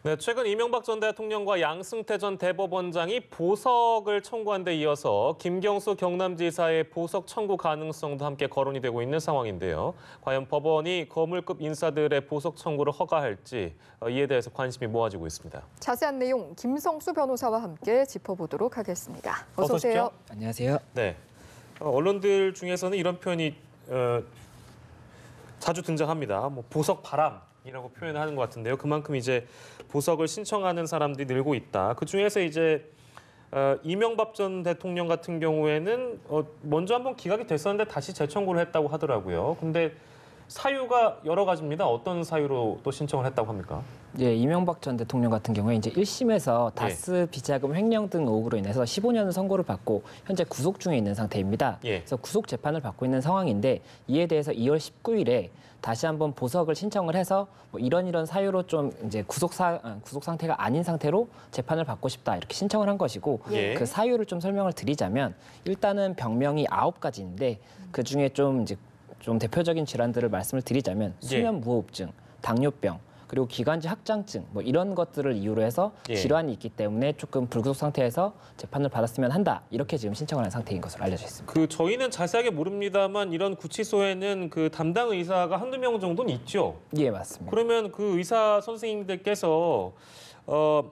네, 최근 이명박 전 대통령과 양승태 전 대법원장이 보석을 청구한 데 이어서 김경수 경남지사의 보석 청구 가능성도 함께 거론이 되고 있는 상황인데요. 과연 법원이 거물급 인사들의 보석 청구를 허가할지 이에 대해서 관심이 모아지고 있습니다. 자세한 내용 김성수 변호사와 함께 짚어보도록 하겠습니다. 어서 오세요. 안녕하세요. 네, 언론들 중에서는 이런 표현이 자주 등장합니다. 뭐 보석 바람이라고 표현을 하는 것 같은데요. 그만큼 이제 보석을 신청하는 사람들이 늘고 있다. 그 중에서 이제 이명박 전 대통령 같은 경우에는 먼저 한번 기각이 됐었는데 다시 재청구를 했다고 하더라고요. 근데 사유가 여러 가지입니다. 어떤 사유로 또 신청을 했다고 합니까? 예, 이명박 전 대통령 같은 경우에 이제 1심에서 다스 비자금 횡령 등 의혹으로 인해서 15년 선고를 받고 현재 구속 중에 있는 상태입니다. 그래서 구속 재판을 받고 있는 상황인데 이에 대해서 2월 19일에 다시 한번 보석을 신청을 해서 뭐 이런 사유로 좀 이제 구속 상태가 아닌 상태로 재판을 받고 싶다 이렇게 신청을 한 것이고 그 사유를 좀 설명을 드리자면 일단은 병명이 9가지인데 그 중에 좀 대표적인 질환들을 말씀을 드리자면 수면 무호흡증, 당뇨병, 그리고 기관지 확장증 뭐 이런 것들을 이유로 해서 질환이 있기 때문에 조금 불구속 상태에서 재판을 받았으면 한다. 이렇게 지금 신청을 한 상태인 것으로 알려져 있습니다. 저희는 자세하게 모릅니다만 이런 구치소에는 그 담당 의사가 한두 명 정도는 있죠? 예, 맞습니다. 그러면 그 의사 선생님들께서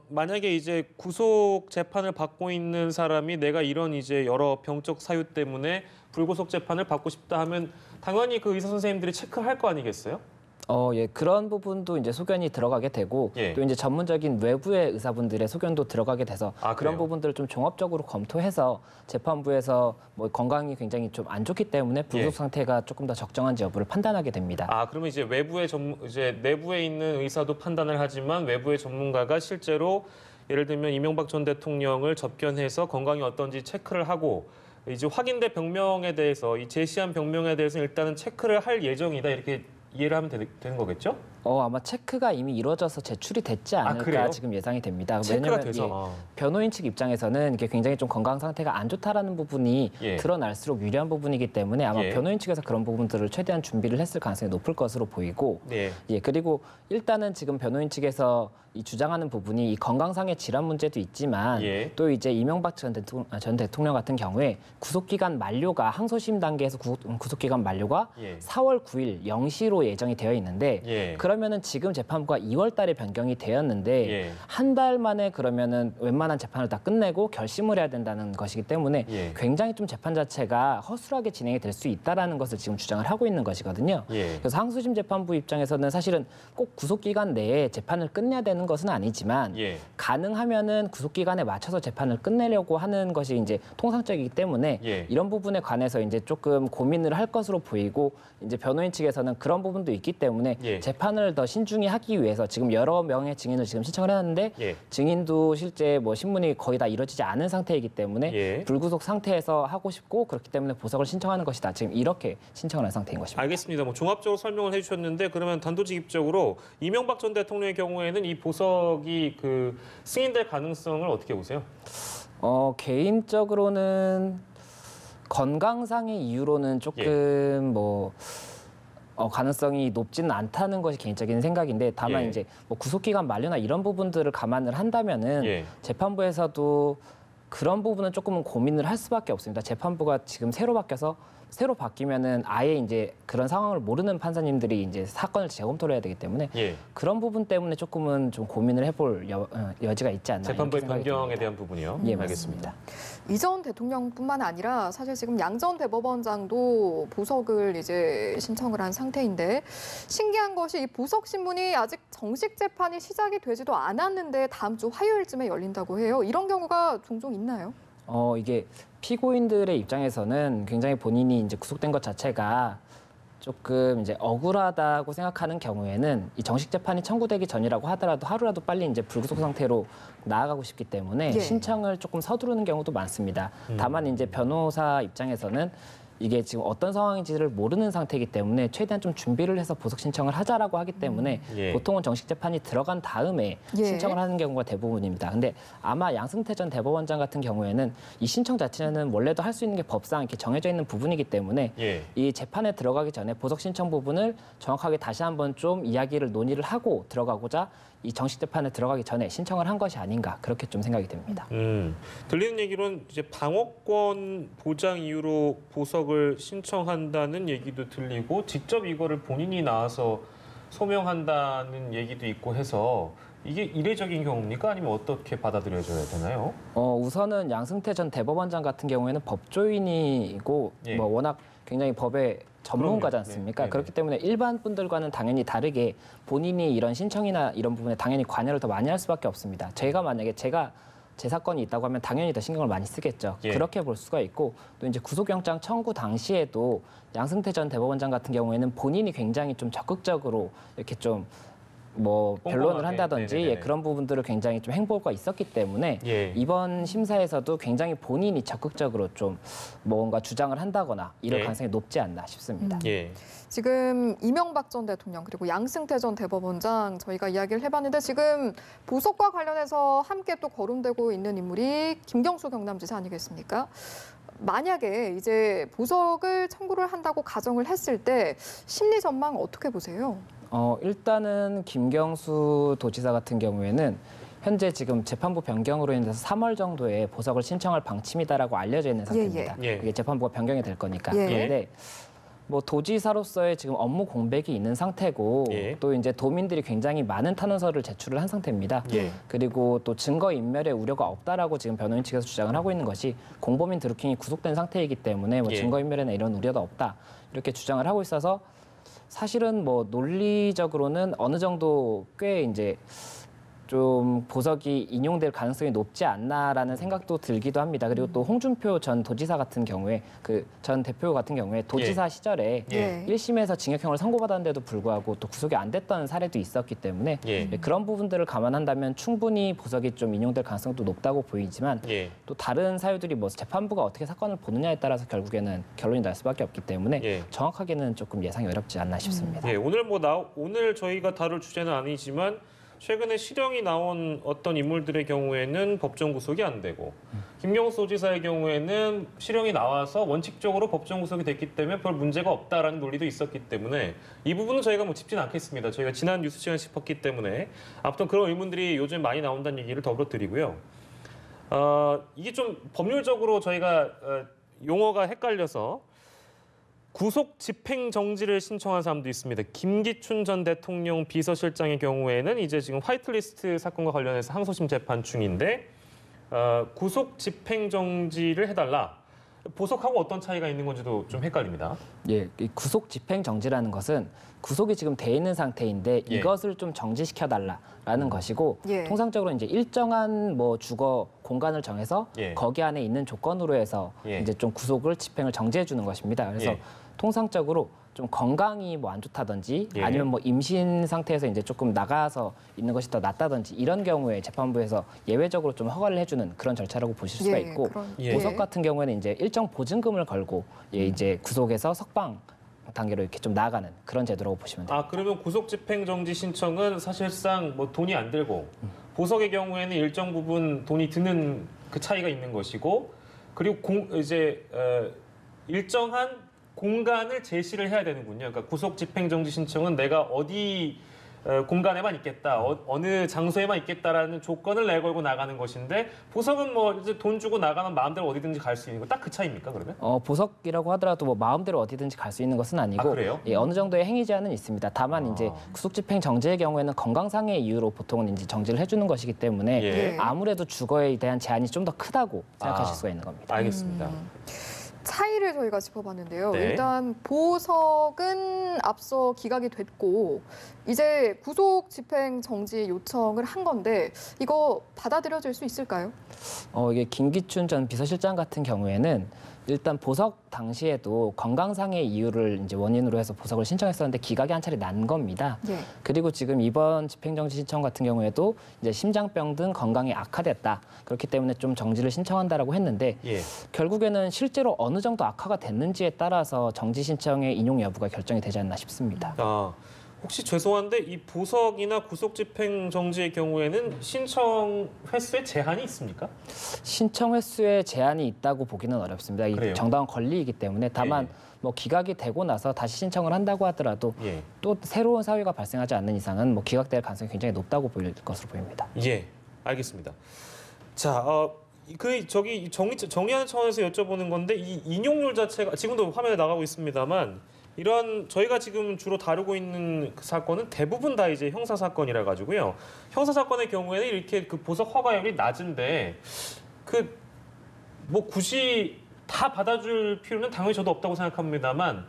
만약에 이제 구속 재판을 받고 있는 사람이 내가 이런 이제 여러 병적 사유 때문에 불구속 재판을 받고 싶다 하면 당연히 그 의사 선생님들이 체크를 할 거 아니겠어요? 예, 그런 부분도 이제 소견이 들어가게 되고 또 이제 전문적인 외부의 의사분들의 소견도 들어가게 돼서 그런 부분들을 좀 종합적으로 검토해서 재판부에서 뭐 건강이 굉장히 좀 안 좋기 때문에 불구속 상태가 조금 더 적정한지 여부를 판단하게 됩니다. 그러면 이제 내부에 있는 의사도 판단을 하지만 외부의 전문가가 실제로 예를 들면 이명박 전 대통령을 접견해서 건강이 어떤지 체크를 하고 이제 확인된 병명에 대해서 이 제시한 병명에 대해서 일단은 체크를 할 예정이다 이렇게 이해를 하면 되는 거겠죠? 아마 체크가 이미 이루어져서 제출이 됐지 않을까 지금 예상이 됩니다. 왜냐하면 변호인 측 입장에서는 이게 굉장히 좀 건강 상태가 안 좋다라는 부분이 드러날수록 유리한 부분이기 때문에 아마 변호인 측에서 그런 부분들을 최대한 준비를 했을 가능성이 높을 것으로 보이고 그리고 일단은 지금 변호인 측에서 이 주장하는 부분이 이 건강상의 질환 문제도 있지만 또 이제 이명박 전 대통령 같은 경우에 구속기간 만료가 항소심 단계에서 구속기간 만료가 4월 9일 0시로 예정이 되어 있는데 그러면은 지금 재판부가 2월 달에 변경이 되었는데 한 달 만에 그러면은 웬만한 재판을 다 끝내고 결심을 해야 된다는 것이기 때문에 굉장히 좀 재판 자체가 허술하게 진행이 될 수 있다라는 것을 지금 주장을 하고 있는 것이거든요. 그래서 항소심 재판부 입장에서는 사실은 꼭 구속기간 내에 재판을 끝내야 되는 것은 아니지만 가능하면은 구속기간에 맞춰서 재판을 끝내려고 하는 것이 이제 통상적이기 때문에 이런 부분에 관해서 이제 조금 고민을 할 것으로 보이고 이제 변호인 측에서는 그런 부분도 있기 때문에 재판을 더 신중히 하기 위해서 지금 여러 명의 증인을 지금 신청을 해놨는데 증인도 실제 뭐 신문이 거의 다 이루어지지 않은 상태이기 때문에 불구속 상태에서 하고 싶고 그렇기 때문에 보석을 신청하는 것이다. 지금 이렇게 신청을 한 상태인 것입니다. 알겠습니다. 뭐 종합적으로 설명을 해주셨는데 그러면 단도직입적으로 이명박 전 대통령의 경우에는 이 보석이 승인될 가능성을 어떻게 보세요? 개인적으로는 건강상의 이유로는 조금 가능성이 높지는 않다는 것이 개인적인 생각인데 다만 이제 뭐 구속기간 만료나 이런 부분들을 감안을 한다면은 재판부에서도 그런 부분은 조금은 고민을 할 수밖에 없습니다. 재판부가 지금 새로 바뀌면은 아예 이제 그런 상황을 모르는 판사님들이 이제 사건을 재검토를 해야 되기 때문에 그런 부분 때문에 조금은 좀 고민을 해볼 여지가 있지 않나. 재판부의 변경에 대한 부분이요. 예, 알겠습니다. 이 전 대통령뿐만 아니라 사실 지금 양 전 대법원장도 보석을 이제 신청을 한 상태인데 신기한 것이 이 보석 신문이 아직 정식 재판이 시작이 되지도 않았는데 다음 주 화요일쯤에 열린다고 해요. 이런 경우가 종종 있나요? 이게 피고인들의 입장에서는 굉장히 본인이 이제 구속된 것 자체가 조금 이제 억울하다고 생각하는 경우에는 이 정식 재판이 청구되기 전이라고 하더라도 하루라도 빨리 이제 불구속 상태로 나아가고 싶기 때문에 신청을 조금 서두르는 경우도 많습니다. 다만 이제 변호사 입장에서는 이게 지금 어떤 상황인지를 모르는 상태이기 때문에 최대한 좀 준비를 해서 보석 신청을 하자라고 하기 때문에 보통은 정식 재판이 들어간 다음에 신청을 하는 경우가 대부분입니다. 근데 아마 양승태 전 대법원장 같은 경우에는 이 신청 자체는 원래도 할 수 있는 게 법상 이렇게 정해져 있는 부분이기 때문에 이 재판에 들어가기 전에 보석 신청 부분을 정확하게 다시 한번 좀 이야기를 논의를 하고 들어가고자 이 정식 재판에 들어가기 전에 신청을 한 것이 아닌가 그렇게 좀 생각이 됩니다. 들리는 얘기로는 이제 방어권 보장 이유로 보석을 신청한다는 얘기도 들리고 직접 이거를 본인이 나와서 소명한다는 얘기도 있고 해서 이게 이례적인 경우입니까? 아니면 어떻게 받아들여져야 되나요? 우선은 양승태 전 대법원장 같은 경우에는 법조인이고 예. 뭐 워낙 굉장히 법의 전문가지 그럼요. 않습니까? 네. 그렇기 때문에 일반 분들과는 당연히 다르게 본인이 이런 신청이나 이런 부분에 당연히 관여를 더 많이 할 수밖에 없습니다. 제가 만약에 제 사건이 있다고 하면 당연히 더 신경을 많이 쓰겠죠. 예. 그렇게 볼 수가 있고 또 이제 구속영장 청구 당시에도 양승태 전 대법원장 같은 경우에는 본인이 굉장히 좀 적극적으로 이렇게 좀 뭐 변론을 한다든지 네네네. 그런 부분들을 굉장히 좀 행보가 있었기 때문에 예. 이번 심사에서도 굉장히 본인이 적극적으로 좀 뭔가 주장을 한다거나 이럴 예. 가능성이 높지 않나 싶습니다. 예. 지금 이명박 전 대통령 그리고 양승태 전 대법원장 저희가 이야기를 해봤는데 지금 보석과 관련해서 함께 또 거론되고 있는 인물이 김경수 경남지사 아니겠습니까? 만약에 이제 보석을 청구를 한다고 가정을 했을 때 심리 전망 어떻게 보세요? 일단은 김경수 도지사 같은 경우에는 현재 지금 재판부 변경으로 인해서 3월 정도에 보석을 신청할 방침이다라고 알려져 있는 상태입니다. 예. 이게 재판부가 변경이 될 거니까. 예. 그런데 뭐 도지사로서의 지금 업무 공백이 있는 상태고 예. 또 이제 도민들이 굉장히 많은 탄원서를 제출을 한 상태입니다. 예. 그리고 또 증거 인멸의 우려가 없다라고 지금 변호인 측에서 주장을 하고 있는 것이 공범인 드루킹이 구속된 상태이기 때문에 뭐 예. 증거 인멸이나 이런 우려도 없다 이렇게 주장을 하고 있어서 사실은 뭐 논리적으로는 어느 정도 꽤 이제 좀 보석이 인용될 가능성이 높지 않나라는 생각도 들기도 합니다. 그리고 또 홍준표 전 도지사 같은 경우에 그 전 대표 같은 경우에 도지사 시절에 예. 1심에서 징역형을 선고받았는데도 불구하고 또 구속이 안 됐던 사례도 있었기 때문에 예. 그런 부분들을 감안한다면 충분히 보석이 좀 인용될 가능성도 높다고 보이지만 예. 또 다른 사유들이 뭐 재판부가 어떻게 사건을 보느냐에 따라서 결국에는 결론이 날 수밖에 없기 때문에 예. 정확하게는 조금 예상이 어렵지 않나 싶습니다. 예, 오늘 저희가 다룰 주제는 아니지만 최근에 실형이 나온 어떤 인물들의 경우에는 법정 구속이 안 되고 김경수 지사의 경우에는 실형이 나와서 원칙적으로 법정 구속이 됐기 때문에 별 문제가 없다라는 논리도 있었기 때문에 이 부분은 저희가 뭐 짚지는 않겠습니다. 저희가 지난 뉴스 시간에 짚었기 때문에 아무튼 그런 의문들이 요즘 많이 나온다는 얘기를 더불어 드리고요. 이게 좀 법률적으로 저희가 용어가 헷갈려서 구속 집행 정지를 신청한 사람도 있습니다. 김기춘 전 대통령 비서실장의 경우에는 이제 지금 화이트리스트 사건과 관련해서 항소심 재판 중인데 구속 집행 정지를 해달라. 보석하고 어떤 차이가 있는 건지도 좀 헷갈립니다. 예, 이 구속 집행 정지라는 것은 구속이 지금 돼 있는 상태인데 예. 이것을 좀 정지시켜 달라라는 것이고 예. 통상적으로 이제 일정한 뭐 주거 공간을 정해서 예. 거기 안에 있는 조건으로 해서 예. 이제 좀 구속을 집행을 정지해 주는 것입니다. 그래서 예. 통상적으로 좀 건강이 뭐 안 좋다든지 예. 아니면 뭐 임신 상태에서 이제 조금 나가서 있는 것이 더 낫다든지 이런 경우에 재판부에서 예외적으로 좀 허가를 해주는 그런 절차라고 보실 수가 있고 예. 보석 같은 경우에는 이제 일정 보증금을 걸고 이제 구속에서 석방 단계로 이렇게 좀 나아가는 그런 제도라고 보시면 됩니다. 그러면 구속 집행 정지 신청은 사실상 뭐 돈이 안 들고 보석의 경우에는 일정 부분 돈이 드는 그 차이가 있는 것이고 그리고 일정한 공간을 제시를 해야 되는군요. 그러니까 구속 집행 정지 신청은 내가 어디 공간에만 있겠다, 어느 장소에만 있겠다라는 조건을 내걸고 나가는 것인데 보석은 뭐 이제 돈 주고 나가면 마음대로 어디든지 갈 수 있는 거 딱 그 차이입니까 그러면? 보석이라고 하더라도 뭐 마음대로 어디든지 갈 수 있는 것은 아니고 그래요? 예, 어느 정도의 행위 제한은 있습니다. 다만 이제 구속 집행 정지의 경우에는 건강상의 이유로 보통은 이제 정지를 해주는 것이기 때문에 예. 아무래도 주거에 대한 제한이 좀 더 크다고 생각하실 수가 있는 겁니다. 알겠습니다. 차이를 저희가 짚어봤는데요. 네. 일단 보석은 앞서 기각이 됐고 이제 구속 집행 정지 요청을 한 건데 이거 받아들여질 수 있을까요? 이게 김기춘 전 비서실장 같은 경우에는 일단 보석 당시에도 건강상의 이유를 이제 원인으로 해서 보석을 신청했었는데 기각이 한 차례 난 겁니다. 예. 그리고 지금 이번 집행정지 신청 같은 경우에도 이제 심장병 등 건강이 악화됐다. 그렇기 때문에 좀 정지를 신청한다라고 했는데 예. 결국에는 실제로 어느 정도 악화가 됐는지에 따라서 정지 신청의 인용 여부가 결정이 되지 않나 싶습니다. 혹시 죄송한데 이 보석이나 구속집행 정지의 경우에는 신청 횟수에 제한이 있습니까? 신청 횟수에 제한이 있다고 보기는 어렵습니다. 이게 정당한 권리이기 때문에 다만 뭐 기각이 되고 나서 다시 신청을 한다고 하더라도 또 새로운 사유가 발생하지 않는 이상은 뭐 기각될 가능성이 굉장히 높다고 보일 것으로 보입니다. 예, 알겠습니다. 자, 정리하는 차원에서 여쭤보는 건데 이 인용률 자체가 지금도 화면에 나가고 있습니다만 이런 저희가 지금 주로 다루고 있는 그 사건은 대부분 다 이제 형사 사건이라 가지고요. 형사 사건의 경우에는 이렇게 그 보석 허가율이 낮은데 그 뭐 굳이 다 받아줄 필요는 당연히 저도 없다고 생각합니다만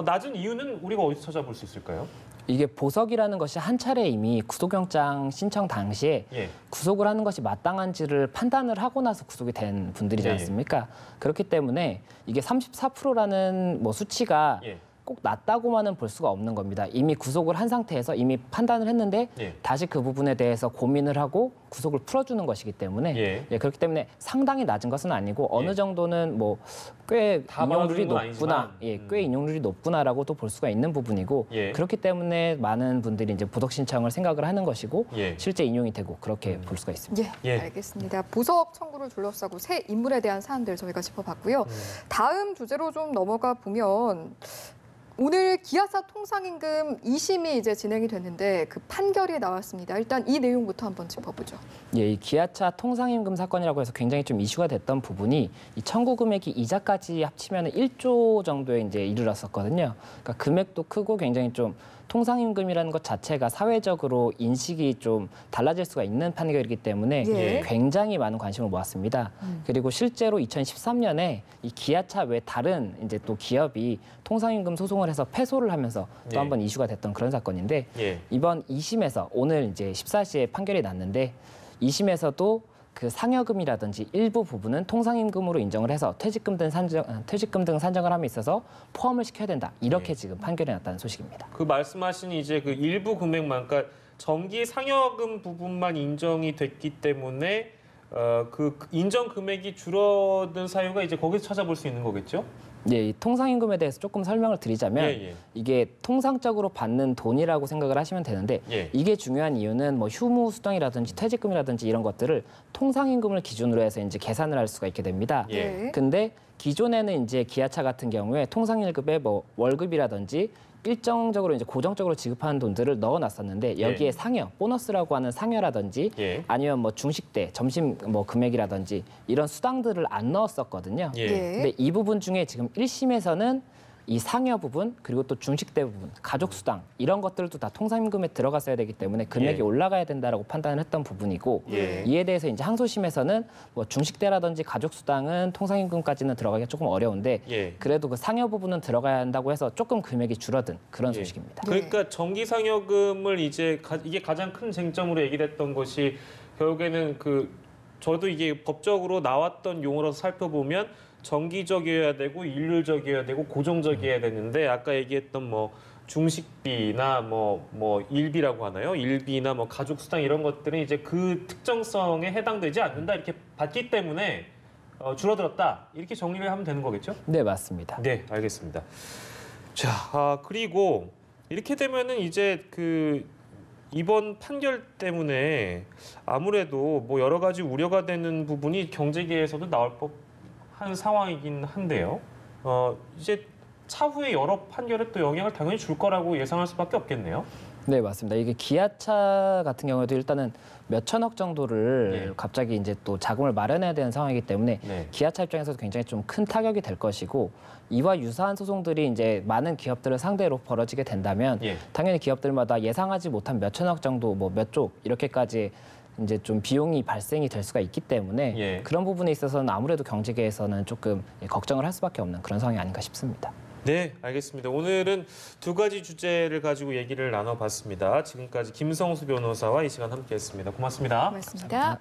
낮은 이유는 우리가 어디서 찾아볼 수 있을까요? 이게 보석이라는 것이 한 차례 이미 구속영장 신청 당시에 구속을 하는 것이 마땅한지를 판단을 하고 나서 구속이 된 분들이지 않습니까? 그렇기 때문에 이게 34%라는 뭐 수치가 꼭 낮다고만은 볼 수가 없는 겁니다. 이미 구속을 한 상태에서 이미 판단을 했는데 다시 그 부분에 대해서 고민을 하고 구속을 풀어주는 것이기 때문에 그렇기 때문에 상당히 낮은 것은 아니고 어느 정도는 뭐 꽤 인용률이 높구나, 꽤 인용률이 높구나라고도 볼 수가 있는 부분이고 그렇기 때문에 많은 분들이 이제 보석 신청을 생각을 하는 것이고 실제 인용이 되고 그렇게 볼 수가 있습니다. 알겠습니다. 보석 청구를 둘러싸고 새 인물에 대한 사안들 저희가 짚어봤고요. 다음 주제로 좀 넘어가 보면. 오늘 기아차 통상임금 2심이 이제 진행이 됐는데 그 판결이 나왔습니다. 일단 이 내용부터 한번 짚어보죠. 이 기아차 통상임금 사건이라고 해서 굉장히 좀 이슈가 됐던 부분이 이 청구 금액이 이자까지 합치면 1조 정도에 이제 이르렀었거든요. 그러니까 금액도 크고 굉장히 좀 통상임금이라는 것 자체가 사회적으로 인식이 좀 달라질 수가 있는 판결이기 때문에 굉장히 많은 관심을 모았습니다. 그리고 실제로 2013년에 이 기아차 외 다른 이제 또 기업이 통상임금 소송을 해서 패소를 하면서 또 한 번 이슈가 됐던 그런 사건인데 이번 2심에서 오늘 이제 14시에 판결이 났는데 2심에서도 그 상여금이라든지 일부 부분은 통상임금으로 인정을 해서 퇴직금 등 산정을 함에 있어서 포함을 시켜야 된다. 이렇게 지금 판결이 났다는 소식입니다. 그 말씀하신 이제 그 일부 금액만, 그러니까 정기 상여금 부분만 인정이 됐기 때문에 그 인정 금액이 줄어든 사유가 이제 거기서 찾아볼 수 있는 거겠죠? 이 통상임금에 대해서 조금 설명을 드리자면 이게 통상적으로 받는 돈이라고 생각을 하시면 되는데 이게 중요한 이유는 뭐 휴무 수당이라든지 퇴직금이라든지 이런 것들을 통상임금을 기준으로 해서 이제 계산을 할 수가 있게 됩니다. 근데 기존에는 이제 기아차 같은 경우에 통상임금에 뭐 월급이라든지 일정적으로 이제 고정적으로 지급하는 돈들을 넣어놨었는데 여기에 상여, 보너스라고 하는 상여라든지 아니면 뭐 중식대, 점심 뭐 금액이라든지 이런 수당들을 안 넣었었거든요. 근데 이 부분 중에 지금 1심에서는 이 상여 부분 그리고 또 중식대 부분, 가족 수당 이런 것들도 다 통상임금에 들어갔어야 되기 때문에 금액이 올라가야 된다라고 판단을 했던 부분이고 이에 대해서 이제 항소심에서는 뭐 중식대라든지 가족 수당은 통상임금까지는 들어가기가 조금 어려운데 그래도 그 상여 부분은 들어가야 한다고 해서 조금 금액이 줄어든 그런 소식입니다. 그러니까 정기 상여금을 이제 이게 가장 큰 쟁점으로 얘기됐던 것이 결국에는 저도 이게 법적으로 나왔던 용어로 살펴보면 정기적이어야 되고 일률적이어야 되고 고정적이어야 되는데 아까 얘기했던 뭐 중식비나 뭐 일비라고 하나요? 일비나 뭐 가족 수당 이런 것들은 이제 그 특정성에 해당되지 않는다 이렇게 봤기 때문에 줄어들었다 이렇게 정리를 하면 되는 거겠죠? 네, 맞습니다. 네, 알겠습니다. 자, 그리고 이렇게 되면은 이제 이번 판결 때문에 아무래도 뭐 여러 가지 우려가 되는 부분이 경제계에서도 나올 법한 상황이긴 한데요. 이제 차후에 여러 판결에 또 영향을 당연히 줄 거라고 예상할 수밖에 없겠네요. 네, 맞습니다. 이게 기아차 같은 경우에도 일단은 몇 천억 정도를 갑자기 이제 또 자금을 마련해야 되는 상황이기 때문에 기아차 입장에서도 굉장히 좀 큰 타격이 될 것이고 이와 유사한 소송들이 이제 많은 기업들을 상대로 벌어지게 된다면 당연히 기업들마다 예상하지 못한 몇 천억 정도 뭐 몇 조 이렇게까지 이제 좀 비용이 발생이 될 수가 있기 때문에 그런 부분에 있어서는 아무래도 경제계에서는 조금 걱정을 할 수밖에 없는 그런 상황이 아닌가 싶습니다. 네, 알겠습니다. 오늘은 두 가지 주제를 가지고 얘기를 나눠봤습니다. 지금까지 김성수 변호사와 이 시간 함께했습니다. 고맙습니다. 고맙습니다.